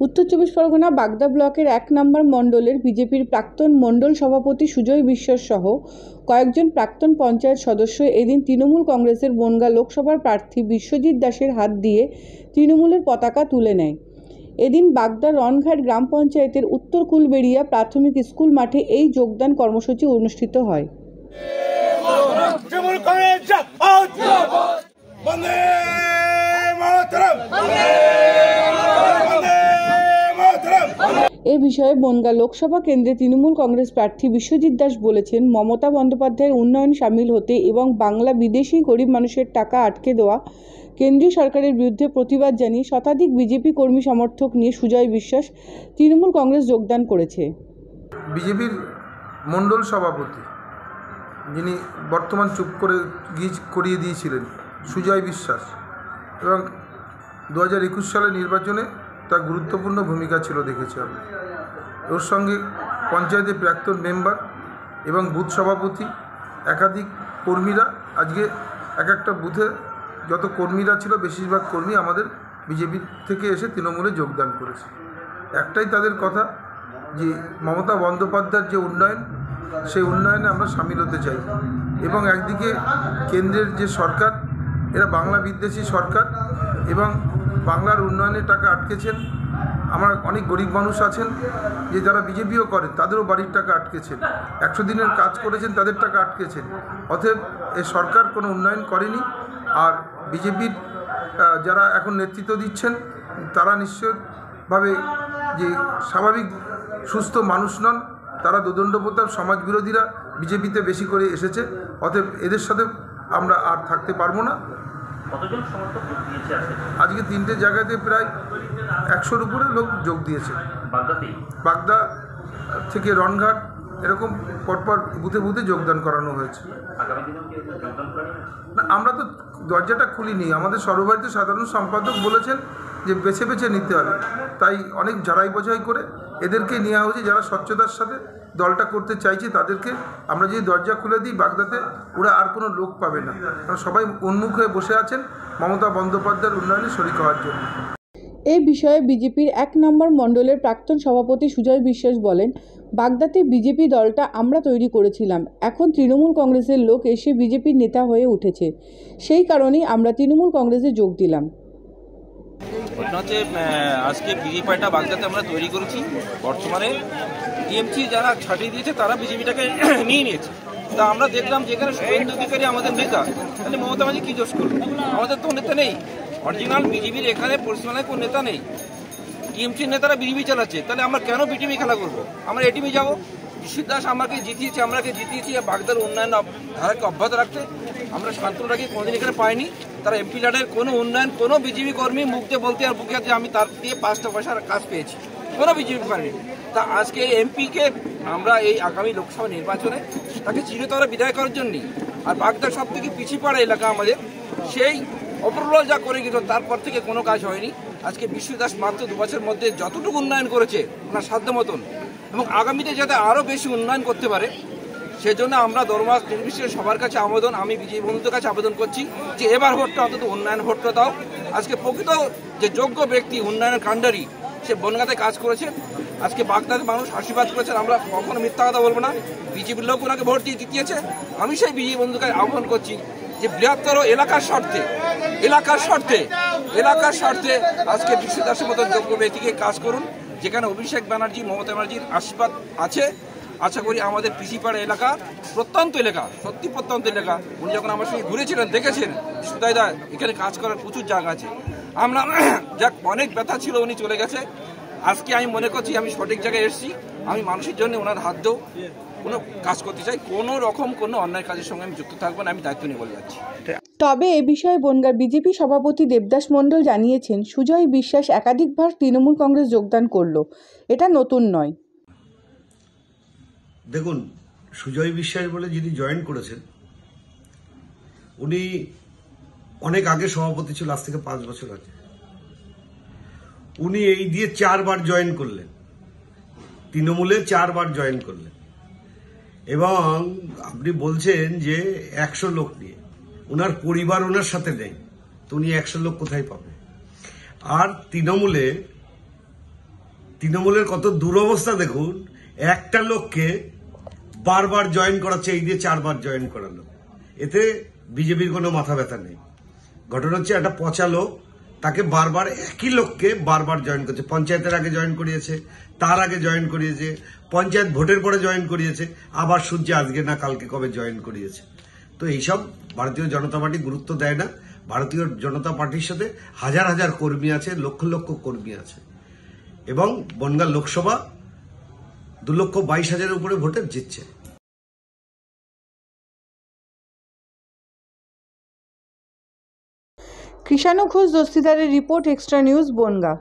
উত্তর চব্বিশ পরগনা বাগদা ব্লকের ১ নম্বর মণ্ডলের বিজেপির প্রাক্তন মণ্ডল সভাপতি সুজয় বিশ্বাস সহ কয়েকজন প্রাক্তন পঞ্চায়েত সদস্য এদিন তৃণমূল কংগ্রেসের বনগাঁ লোকসভার প্রার্থী বিশ্বজিৎ দাসের হাত দিয়ে তৃণমূলের পতাকা তুলে নেয়। এদিন বাগদা রনঘাট গ্রাম পঞ্চায়েতের উত্তর কুলবেড়িয়া প্রাথমিক স্কুল মাঠে এই যোগদান কর্মসূচি অনুষ্ঠিত হয়। এ বিষয়ে বনগাঁ লোকসভা কেন্দ্রে তৃণমূল কংগ্রেস প্রার্থী বিশ্বজিৎ দাস বলেছেন, মমতা বন্দ্যোপাধ্যায়ের উন্নয়ন সামিল হতে এবং বাংলা বিদেশি গরিব মানুষের টাকা আটকে দেওয়া কেন্দ্রীয় সরকারের বিরুদ্ধে প্রতিবাদ জানিয়ে শতাধিক বিজেপি কর্মী সমর্থক নিয়ে সুজয় বিশ্বাস তৃণমূল কংগ্রেস যোগদান করেছে। বিজেপির মণ্ডল সভাপতি যিনি বর্তমান চুপ করিয়ে দিয়েছিলেন সুজয় বিশ্বাস, এবং 2021 সালের নির্বাচনে তার গুরুত্বপূর্ণ ভূমিকা ছিল দেখেছি আমি। ওর সঙ্গে পঞ্চায়েতের প্রাক্তন মেম্বার এবং বুথ সভাপতি একাধিক কর্মীরা আজকে এক একটা বুথে যত কর্মীরা ছিল বেশিরভাগ কর্মী আমাদের বিজেপি থেকে এসে তৃণমূলে যোগদান করেছে। একটাই তাদের কথা যে মমতা বন্দ্যোপাধ্যায়ের যে উন্নয়ন, সেই উন্নয়নে আমরা সামিল হতে চাই। এবং একদিকে কেন্দ্রের যে সরকার, এরা বাংলা বিদ্বেষী সরকার এবং বাংলার উন্নয়নের টাকা আটকেছেন। আমার অনেক গরিব মানুষ আছেন যে যারা বিজেপিও করেন, তাদেরও বাড়ির টাকা আটকেছেন, 100 দিনের কাজ করেছেন, তাদের টাকা আটকেছেন। অতএব এই সরকার কোনো উন্নয়ন করেনি। আর বিজেপির যারা এখন নেতৃত্ব দিচ্ছেন তারা নিশ্চয়ভাবে যে স্বাভাবিক সুস্থ মানুষ নন, তারা দোদণ্ডপ্রতাপ সমাজ বিরোধীরা বিজেপিতে বেশি করে এসেছে। অতএব এদের সাথে আমরা আর থাকতে পারবো না। আজকে 3টে জায়গাতে প্রায় 100-র উপরে লোক যোগ দিয়েছে। বাগদা থেকে রনঘাট এরকম পরপর বুথে বুথে যোগদান করানো হয়েছে। না, আমরা তো দরজাটা খুলিনি। আমাদের সর্বভারতীয় সাধারণ সম্পাদক বলেছেন যে বেছে বেছে নিতে হবে, তাই অনেক যারাই বোঝাই করে এদেরকে নেওয়া হয়েছে। যারা স্বচ্ছতার সাথে দলটা করতে চাইছে তাদেরকে আমরা যদি দরজা খুলে দিই বাগদাতে, ওরা আর কোনো লোক পাবে না, কারণ সবাই উন্মুখ হয়ে বসে আছেন মমতা বন্দ্যোপাধ্যায়ের উন্নয়নে শরিক হওয়ার জন্য। এই বিষয়ে বিজেপির 1 নম্বর মণ্ডলের প্রাক্তন সভাপতি সুজয় বিশ্বাস বলেন, বাগদাতে বিজেপি দলটা আমরা তৈরি করেছিলাম, এখন তৃণমূল কংগ্রেসের লোক এসে বিজেপির নেতা হয়ে উঠেছে, সেই কারণেই আমরা তৃণমূল কংগ্রেসে যোগ দিলাম। ঘটনা হচ্ছে আজকে বিজেপিটা বাগদাতে আমরা তৈরি করেছি। বর্তমানে টিএমসি যারা ছাটিয়ে দিয়েছে তারা বিজেপিটাকে নিয়ে নিয়েছে। তা আমরা দেখলাম যেখানে শুভেন্দু অধিকারী আমাদের নেতা, তাহলে মমতা মাঝি কী দোষ করলো? আমাদের তো নেতা নেই, অরিজিনাল বিজেপির এখানে পশ্চিমবাংলায় কোনো নেতা নেই। টিএমসির নেতারা বিজেপি চালাচ্ছে, তাহলে আমরা কেন বিটিভি খেলা করবো? আমরা এটিভি যাবো। বিশ্বজিৎ দাস আমাকে জিতিয়েছে, আমরাকে জিতিয়েছি বাগদার উন্নয়ন ধারাকে অব্যাহত রাখতে। আমরা শান্তনুটাকে কোনোদিন এখানে পাইনি। তারা এমপি লাডের কোনো উন্নয়ন কোনো বিজেপি কর্মী মুখতে বলতে আর বুকে যে আমি তার দিয়ে 5টা পয়সার কাজ পেয়েছি, কোনো বিজেপি করেনি। তা আজকে এমপিকে আমরা এই আগামী লোকসভা নির্বাচনে তাকে চিরতরে বিদায় করার জন্যই, আর বাগদার সব থেকে পিছিয়ে পড়া এলাকা আমাদের, সেই অপরূল যা করে গেল তারপর থেকে কোনো কাজ হয়নি। আজকে বিশ্বজিৎ দাস মাত্র 2 বছরের মধ্যে যতটুকু উন্নয়ন করেছে ওনার সাধ্য মতন, এবং আগামীতে যাতে আরও বেশি উন্নয়ন করতে পারে সেজন্য আমরা দরমাস নির্বিশেষে সবার কাছে আবেদন, আমি বিজেপি বন্ধুদের কাছে আবেদন করছি যে এবার ভোটটা অন্তত উন্নয়ন ভোটটা দাও। আজকে প্রকৃত যে যোগ্য ব্যক্তি উন্নয়নের কাণ্ডারি সে বনগাঁতে কাজ করেছে, আজকে বাগদাতে মানুষ আশীর্বাদ করেছেন। আমরা কখনো মিথ্যা কথা বলবো না, বিজেপির লোক ওনাকে ভোট দিয়ে জিতিয়েছে। আমি সেই বিজেপি বন্ধুকে আহ্বান করছি যে বৃহত্তর এলাকার স্বার্থে আজকে বিশ্বজিৎ দাসের মতো যোগ্য ব্যক্তিকে কাজ করুন, যেখানে অভিষেক ব্যানার্জি মমতা ব্যানার্জির আশীর্বাদ আছে। আশা করি আমাদের পিসিপাড়া এলাকা প্রত্যন্ত এলাকা, সত্যি প্রত্যন্ত এলাকা। উনি যখন আমার সঙ্গে ঘুরেছিলেন দেখেছেন সুদাইদা এখানে কাজ করার প্রচুর জায়গা আছে। আমরা যাক অনেক ব্যথা ছিল, উনি চলে গেছে। আজকে আমি মনে করছি আমি সঠিক জায়গায় এসেছি। আমি মানুষের জন্য ওনার হাত দিয়েও কোনো কাজ করতে চাই, কোনো রকম কোনো অন্যায় কাজের সঙ্গে আমি যুক্ত থাকবো না, আমি দায়িত্ব নিয়ে বলে যাচ্ছি। তবে এ বিষয়ে বনগাঁর বিজেপি সভাপতি দেবদাস মণ্ডল জানিয়েছেন, সুজয় বিশ্বাস একাধিকবার তৃণমূল কংগ্রেস যোগদান করলো, এটা নতুন নয়। দেখুন, সুজয় বিশ্বাস বলে যিনি জয়েন করেছেন উনি অনেক আগে সভাপতি ছিল, আজ থেকে 5 বছর আগে। উনি এই দিয়ে 4বার জয়েন করলেন, তৃণমূলে 4বার জয়েন করলেন, এবং আপনি বলছেন যে 100 লোক নিয়ে, ওনার পরিবার ওনার সাথে নেই, তো উনি 100 লোক কোথায় পাবে? আর তৃণমূলে তৃণমূলের কত দুরবস্থা দেখুন, একটা লোককে বারবার জয়েন করাচ্ছে, এই দিয়ে 4 বার জয়েন করালো। এতে বিজেপির কোনো মাথা ব্যথা নেই। ঘটনা হচ্ছে একটা পচা লোক, তাকে বারবার একই লোককে বারবার জয়েন করছে। পঞ্চায়েতের আগে জয়েন করিয়েছে, তার আগে জয়েন করিয়েছে, পঞ্চায়েত ভোটের পরে জয়েন করিয়েছে, আবার সূর্য আজকে না কালকে কবে জয়েন করিয়েছে। তো এইসব ভারতীয় জনতা পার্টি গুরুত্ব দেয় না। ভারতীয় জনতা পার্টির সাথে হাজার হাজার কর্মী আছে, লক্ষ লক্ষ কর্মী আছে, এবং বনগাঁ লোকসভা 2,22,000-এর উপরে ভোটে জিতছে। কৃষাণু ঘোষ দস্তিদারের রিপোর্ট, এক্সট্রা নিউজ, বনগাঁ।